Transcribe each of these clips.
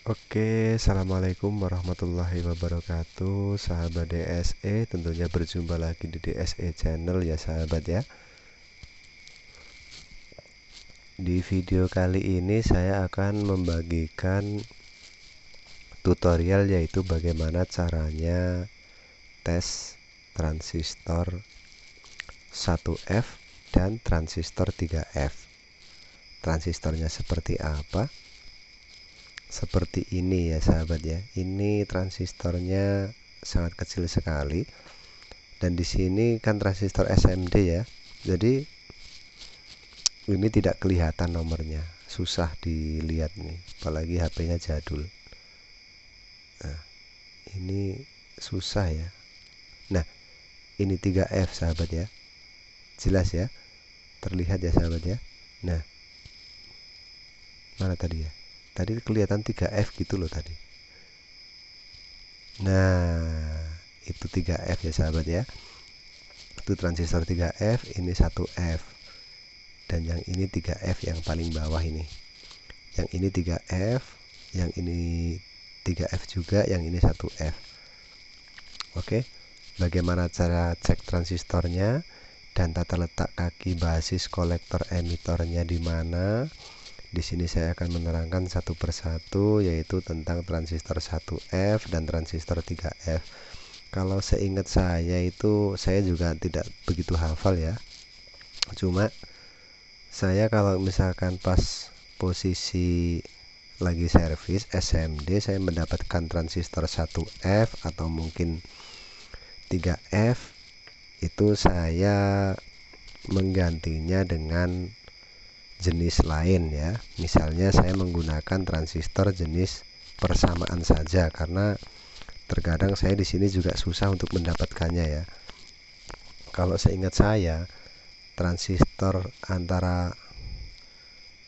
Oke, assalamualaikum warahmatullahi wabarakatuh, sahabat DSE. Tentunya berjumpa lagi di DSE Channel ya, sahabat ya. Di video kali ini saya akan membagikan tutorial, yaitu bagaimana caranya tes transistor 1F dan transistor 3F. Transistornya seperti apa? Seperti ini ya, sahabat ya. Ini transistornya sangat kecil sekali. Dan di sini kan transistor SMD ya. Jadi ini tidak kelihatan nomornya, susah dilihat nih, apalagi HP-nya jadul. Nah, ini susah ya. Nah, ini 3F sahabat ya. Jelas ya? Terlihat ya sahabat ya. Nah, mana tadi ya? Tadi kelihatan 3F gitu loh tadi. Nah, itu 3F ya sahabat ya. Itu transistor 3F, ini 1F. Dan yang ini 3F yang paling bawah ini. Yang ini 3F, yang ini 3F juga, yang ini 1F. Oke, bagaimana cara cek transistornya dan tata letak kaki basis kolektor emitornya di mana? Di sini saya akan menerangkan satu persatu, yaitu tentang transistor 1F dan transistor 3F. Kalau seingat saya itu, saya juga tidak begitu hafal ya. Cuma saya kalau misalkan pas posisi lagi servis SMD, saya mendapatkan transistor 1F atau mungkin 3F, itu saya menggantinya dengan jenis lain ya. Misalnya saya menggunakan transistor jenis persamaan saja, karena terkadang saya di sini juga susah untuk mendapatkannya ya. Kalau seingat saya, transistor antara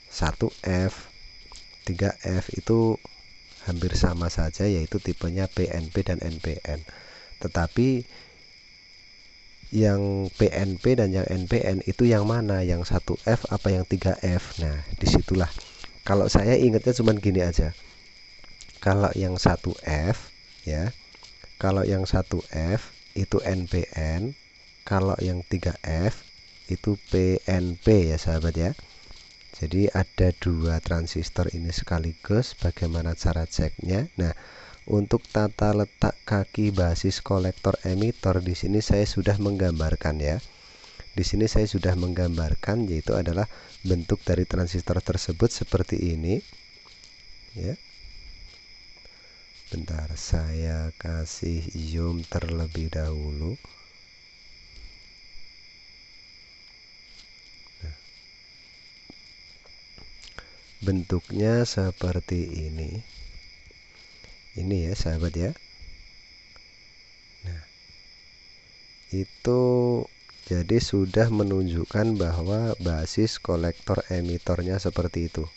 1F 3F itu hampir sama saja, yaitu tipenya PNP dan NPN. Tetapi yang PNP dan yang NPN itu yang mana? Yang 1F apa yang 3F? Nah, disitulah. Kalau saya ingatnya cuman gini aja. Kalau yang 1F ya, kalau yang 1F itu NPN, kalau yang 3F itu PNP ya sahabat ya. Jadi ada dua transistor ini sekaligus. Bagaimana cara ceknya? Nah, untuk tata letak kaki basis kolektor emitor di sini saya sudah menggambarkan ya. Di sini saya sudah menggambarkan, yaitu adalah bentuk dari transistor tersebut seperti ini. Ya. Bentar, saya kasih zoom terlebih dahulu. Nah, bentuknya seperti ini. Ini ya sahabat ya. Nah, itu jadi sudah menunjukkan bahwa basis kolektor emitornya seperti itu.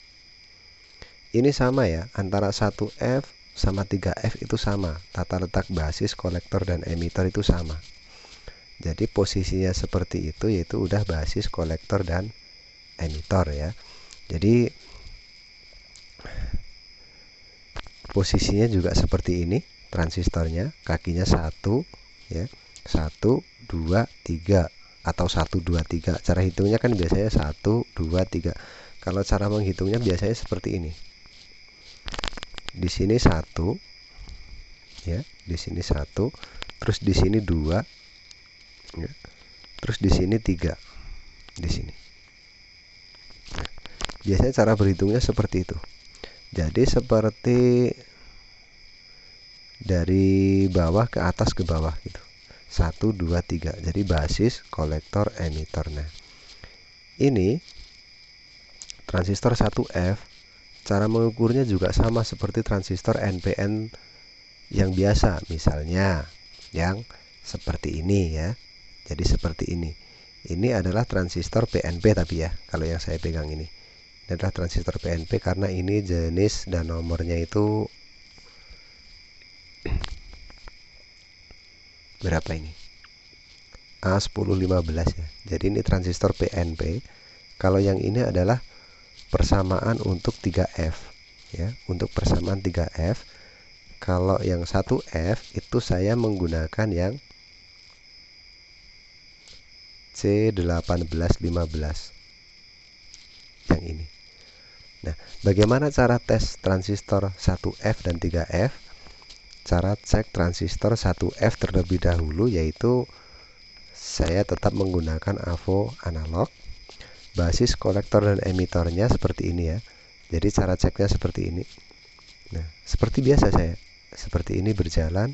Ini sama ya, antara 1F sama 3F itu sama. Tata letak basis kolektor dan emitor itu sama. Jadi posisinya seperti itu, yaitu udah basis kolektor dan emitor ya. Jadi posisinya juga seperti ini, transistornya kakinya 1 ya, 1 2 3 atau 1 2 3. Cara hitungnya kan biasanya 1 2 3. Kalau cara menghitungnya biasanya seperti ini. Di sini 1 ya, di sini 1, terus di sini 2 ya, terus di sini 3 di sini. Biasanya cara berhitungnya seperti itu. Jadi seperti dari bawah ke atas ke bawah gitu. 1 2 3. Jadi basis kolektor emitor. Nah, ini transistor 1F, cara mengukurnya juga sama seperti transistor NPN yang biasa, misalnya yang seperti ini ya. Jadi seperti ini. Ini adalah transistor PNP tapi ya, kalau yang saya pegang ini adalah transistor PNP karena ini jenis dan nomornya itu berapa ini? A1015 ya. Jadi ini transistor PNP. Kalau yang ini adalah persamaan untuk 3F. ya. Untuk persamaan 3F, kalau yang 1F itu saya menggunakan yang C1815 yang ini. Nah, bagaimana cara tes transistor 1F dan 3F? Cara cek transistor 1F terlebih dahulu yaitu saya tetap menggunakan AVO analog. Basis kolektor dan emitornya seperti ini ya. Jadi cara ceknya seperti ini. Nah, seperti biasa saya. Seperti ini berjalan.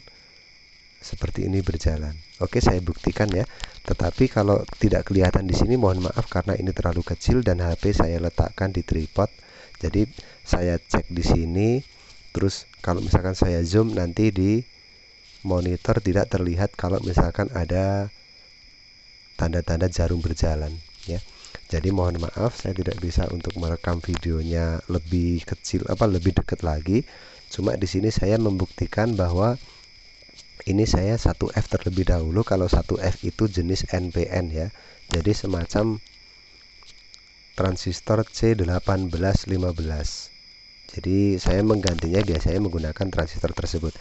Seperti ini berjalan. Oke, saya buktikan ya. Tetapi kalau tidak kelihatan di sini mohon maaf karena ini terlalu kecil dan HP saya letakkan di tripod. Jadi saya cek di sini. Terus kalau misalkan saya zoom nanti di monitor tidak terlihat kalau misalkan ada tanda-tanda jarum berjalan ya. Jadi mohon maaf saya tidak bisa untuk merekam videonya lebih kecil lebih dekat lagi. Cuma di sini saya membuktikan bahwa ini saya 1F terlebih dahulu. Kalau 1F itu jenis NPN ya. Jadi semacam transistor C1815. Jadi saya menggantinya saya menggunakan transistor tersebut.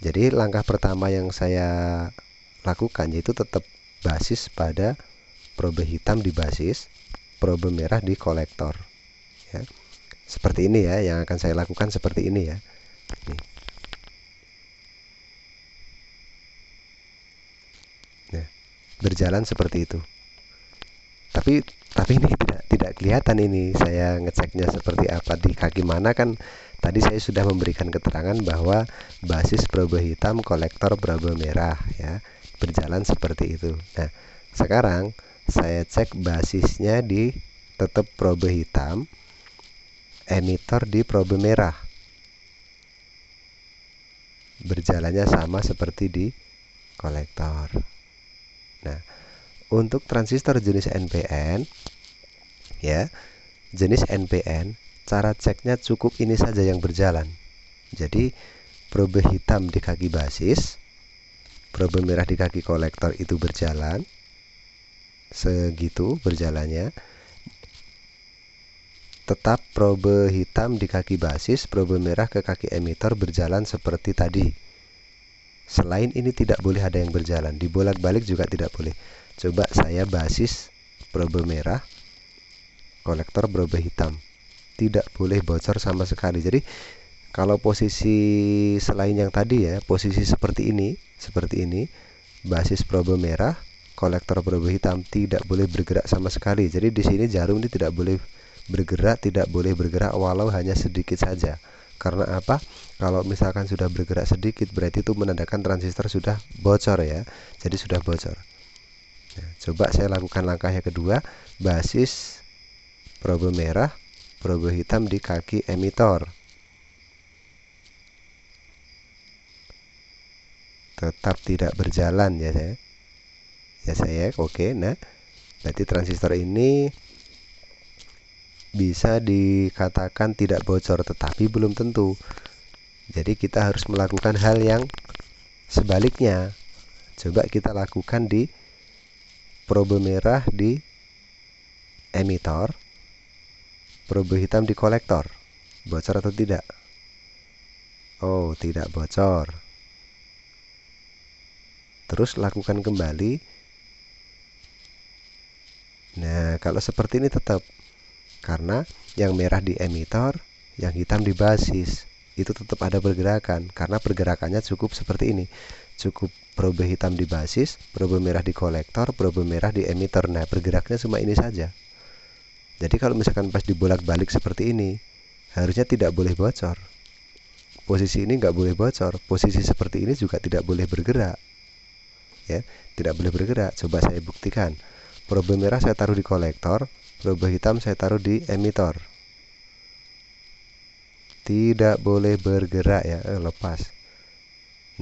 Jadi langkah pertama yang saya lakukan yaitu tetap basis pada probe hitam di basis, probe merah di kolektor ya. Seperti ini ya yang akan saya lakukan, seperti ini ya. Nih. Nah, berjalan seperti itu. Tapi ini tidak kelihatan ini saya ngeceknya seperti apa di kaki mana, kan tadi saya sudah memberikan keterangan bahwa basis probe hitam, kolektor probe merah ya, berjalan seperti itu. Nah, sekarang saya cek basisnya di tetap probe hitam, emitor di probe merah. Berjalannya sama seperti di kolektor. Nah, untuk transistor jenis NPN ya, jenis NPN cara ceknya cukup ini saja yang berjalan. Jadi probe hitam di kaki basis, probe merah di kaki kolektor itu berjalan segitu berjalannya. Tetap probe hitam di kaki basis, probe merah ke kaki emitor berjalan seperti tadi. Selain ini tidak boleh ada yang berjalan, dibolak-balik juga tidak boleh. Coba saya basis probe merah, kolektor probe hitam, tidak boleh bocor sama sekali. Jadi kalau posisi selain yang tadi ya, posisi seperti ini, basis probe merah, kolektor probe hitam tidak boleh bergerak sama sekali. Jadi di sini jarum ini tidak boleh bergerak walau hanya sedikit saja. Karena apa? Kalau misalkan sudah bergerak sedikit berarti itu menandakan transistor sudah bocor ya. Jadi sudah bocor. Nah, coba saya lakukan langkah yang kedua, basis probe merah, probe hitam di kaki emitor. Tetap tidak berjalan ya saya. Oke, nah berarti transistor ini bisa dikatakan tidak bocor, tetapi belum tentu. Jadi kita harus melakukan hal yang sebaliknya. Coba kita lakukan di probe merah di emitor, probe hitam di kolektor. Bocor atau tidak? Oh, tidak bocor. Terus lakukan kembali. Nah, kalau seperti ini tetap, karena yang merah di emitor, yang hitam di basis, itu tetap ada pergerakan. Karena pergerakannya cukup seperti ini, cukup probe hitam di basis, probe merah di kolektor, probe merah di emitor. Nah, bergeraknya cuma ini saja. Jadi kalau misalkan pas dibolak-balik seperti ini, harusnya tidak boleh bocor. Posisi ini nggak boleh bocor, posisi seperti ini juga tidak boleh bergerak ya, tidak boleh bergerak. Coba saya buktikan. Probe merah saya taruh di kolektor, probe hitam saya taruh di emitor. Tidak boleh bergerak ya, lepas.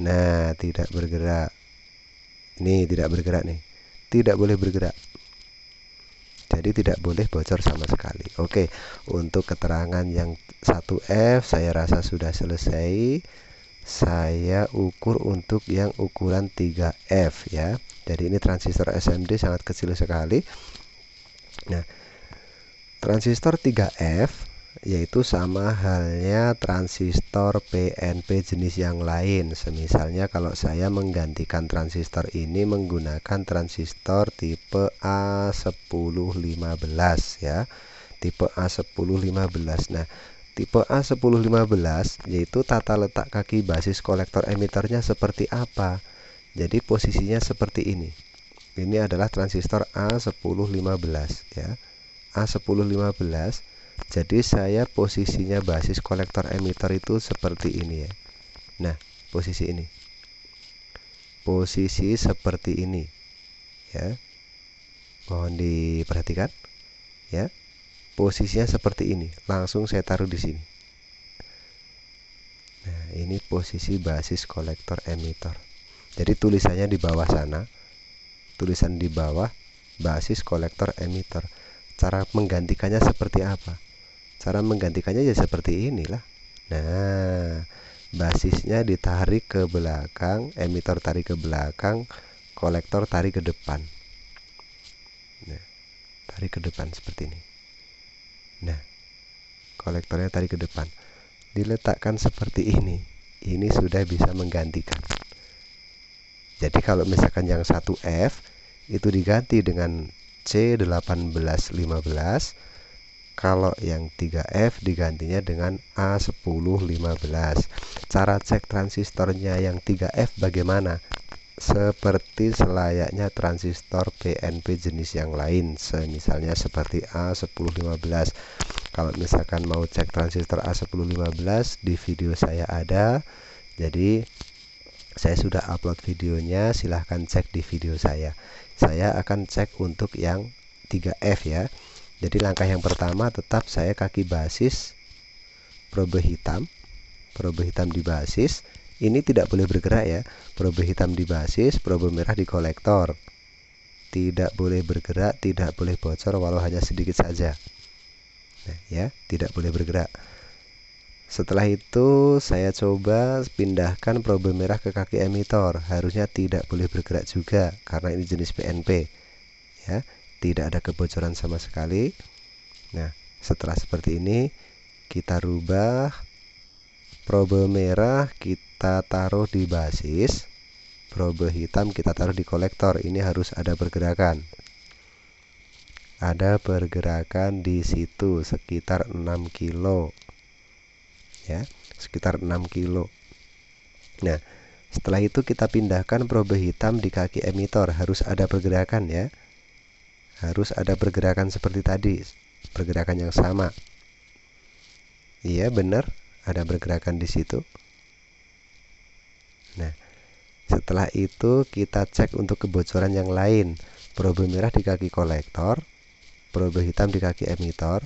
Nah, tidak bergerak. Ini tidak bergerak nih. Tidak boleh bergerak. Jadi tidak boleh bocor sama sekali. Oke, untuk keterangan yang 1F saya rasa sudah selesai. Saya ukur untuk yang ukuran 3F ya. Jadi ini transistor SMD sangat kecil sekali. Nah, transistor 3F yaitu sama halnya transistor PNP jenis yang lain. Semisalnya kalau saya menggantikan transistor ini menggunakan transistor tipe A1015 ya, tipe A1015. Nah, tipe A1015 yaitu tata letak kaki basis kolektor emitornya seperti apa? Jadi posisinya seperti ini. Ini adalah transistor A1015 ya. A1015. Jadi saya posisinya basis kolektor emitor itu seperti ini ya. Nah, posisi ini. Posisi seperti ini ya. Mohon diperhatikan ya. Posisinya seperti ini. Langsung saya taruh di sini. Nah, ini posisi basis kolektor emitor. Jadi tulisannya di bawah sana. Tulisan di bawah basis kolektor emitor. Cara menggantikannya seperti apa? Cara menggantikannya ya seperti inilah. Nah, basisnya ditarik ke belakang, emitor tarik ke belakang, kolektor tarik ke depan. Nah, tarik ke depan seperti ini. Nah, kolektornya tarik ke depan. Diletakkan seperti ini. Ini sudah bisa menggantikan. Jadi kalau misalkan yang 1F itu diganti dengan C1815, kalau yang 3F digantinya dengan A1015. Cara cek transistornya yang 3F bagaimana? Seperti selayaknya transistor PNP jenis yang lain, misalnya seperti A1015. Kalau misalkan mau cek transistor A1015, di video saya ada. Jadi saya sudah upload videonya, silahkan cek di video saya. Saya akan cek untuk yang 3F ya. Jadi langkah yang pertama tetap saya kaki basis probe hitam di basis. Ini tidak boleh bergerak ya. Probe hitam di basis, probe merah di kolektor. Tidak boleh bergerak, tidak boleh bocor walau hanya sedikit saja. Nah, ya, tidak boleh bergerak. Setelah itu saya coba pindahkan probe merah ke kaki emitor. Harusnya tidak boleh bergerak juga karena ini jenis PNP. Ya, tidak ada kebocoran sama sekali. Nah, setelah seperti ini kita rubah probe merah kita taruh di basis, probe hitam kita taruh di kolektor. Ini harus ada pergerakan. Ada pergerakan di situ sekitar 6 kilo. Ya, sekitar 6 kilo. Nah, setelah itu kita pindahkan probe hitam di kaki emitor. Harus ada pergerakan ya. Harus ada pergerakan seperti tadi. Pergerakan yang sama. Iya, benar. Ada pergerakan di situ. Nah, setelah itu kita cek untuk kebocoran yang lain. Probe merah di kaki kolektor, probe hitam di kaki emitor.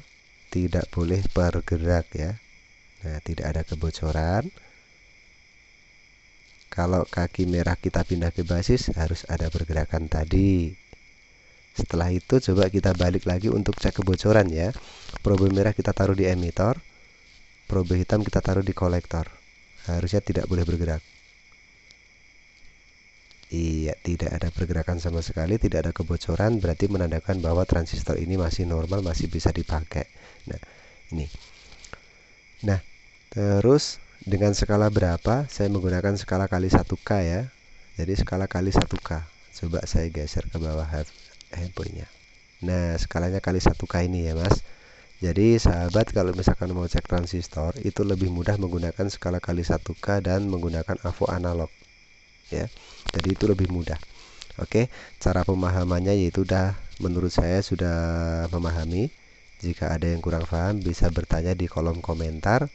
Tidak boleh bergerak ya. Nah, tidak ada kebocoran. Kalau kaki merah kita pindah ke basis, harus ada pergerakan tadi. Setelah itu coba kita balik lagi untuk cek kebocoran ya. Probe merah kita taruh di emitor, probe hitam kita taruh di kolektor. Harusnya tidak boleh bergerak. Iya, tidak ada pergerakan sama sekali, tidak ada kebocoran, berarti menandakan bahwa transistor ini masih normal, masih bisa dipakai. Nah, ini. Nah, terus dengan skala berapa? Saya menggunakan skala kali 1K ya. Jadi skala kali 1K. Coba saya geser ke bawah handphonenya. Nah, skalanya kali 1K ini ya mas. Jadi sahabat kalau misalkan mau cek transistor itu lebih mudah menggunakan skala kali 1K dan menggunakan AVO analog ya. Jadi itu lebih mudah. Oke, cara pemahamannya yaitu menurut saya sudah memahami. Jika ada yang kurang paham bisa bertanya di kolom komentar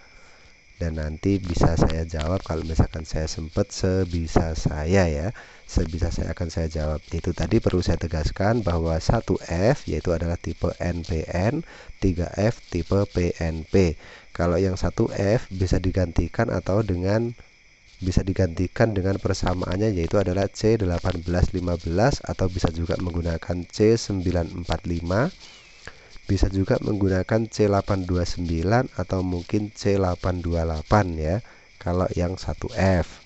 dan nanti bisa saya jawab kalau misalkan saya sempat, sebisa saya ya. Sebisa saya akan saya jawab. Itu tadi perlu saya tegaskan bahwa 1F yaitu adalah tipe NPN, 3F tipe PNP. Kalau yang 1F bisa digantikan dengan persamaannya yaitu adalah C1815 atau bisa juga menggunakan C945. Bisa juga menggunakan C829 atau mungkin C828 ya. Kalau yang 1F.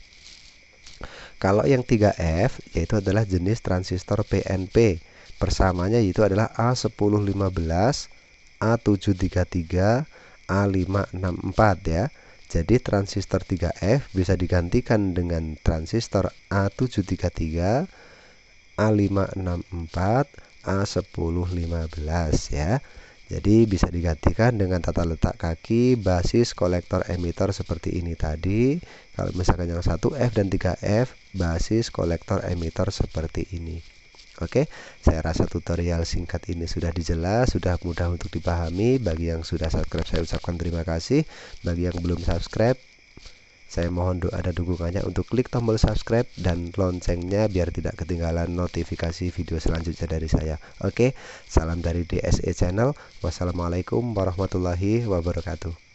Kalau yang 3F yaitu adalah jenis transistor PNP. Persamanya yaitu adalah A1015, A733, A564 ya. Jadi transistor 3F bisa digantikan dengan transistor A733, A564, A1015 ya. Jadi bisa digantikan dengan tata letak kaki basis kolektor emitter seperti ini tadi. Kalau misalkan yang 1F dan 3F, basis kolektor emitter seperti ini. Oke, saya rasa tutorial singkat ini sudah dijelas, sudah mudah untuk dipahami. Bagi yang sudah subscribe saya ucapkan terima kasih. Bagi yang belum subscribe, saya mohon doa dan dukungannya untuk klik tombol subscribe dan loncengnya biar tidak ketinggalan notifikasi video selanjutnya dari saya. Oke, salam dari DSE Channel. Wassalamualaikum warahmatullahi wabarakatuh.